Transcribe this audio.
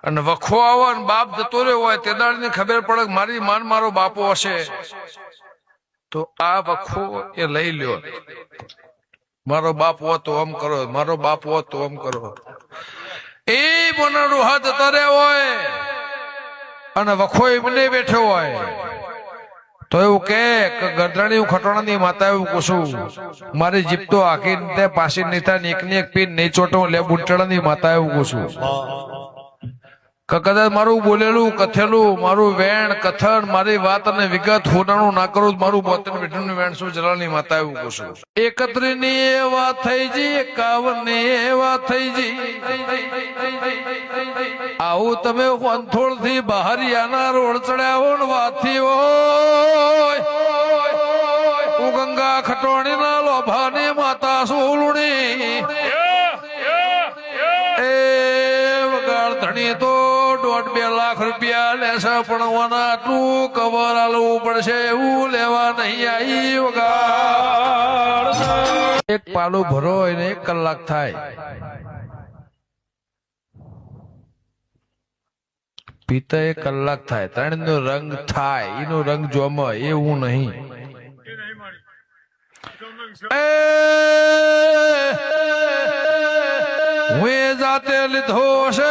અને વખો આવો ને બાપ જતો રહ્યો હોય તે દાડની ખબર પડે કે મારી માન મારો બાપો હશે તો આ વખો એ લઈ લ્યો. મારો બાપ હોત તો આમ કરો, મારો બાપ હોત તો આમ કરો. એ મને ડોહા જતા રહ્યા હોય અને વખો એમને બેઠો હોય તો એવું કે ગરદણી ખટોણાની માતા એવું પૂછું મારી જીપ તો આખી પાછી નહીં થાય એકની એક પીન નહીં ચોટો લે બુટડાની માતા એવું પૂછું. કદાચ મારું બોલેલું કથેલું મારું વેણ કથન મારી વાત અને વિગત હોનાનું ના કરું મારું 72 મીટરનું વેણ શું જલાની માતા એવું પૂછું. 31 ની એ વાત થઈ જી, 51 ની એ વાત થઈ જી. આવું તમે વંથોળ થી બહારિયાના રોડ ચડ્યા હો ને વાત થી હોય હું ગંગા ખટોણી ના લોભાની માતા સોલુણી એ વગાડ ધણી તો 1.5-2 લાખ રૂપિયા લેશે પણ આટલું કવર આલવું પડશે એવું લેવા નહીં આવી. વગાડ એક પાલું ભરો એને 1 કલાક થાય. પીતા 1 કલાક થાય. 3 નો રંગ થાય એનો રંગ જોમાં એવું નહીં. હું જાતે લીધો છે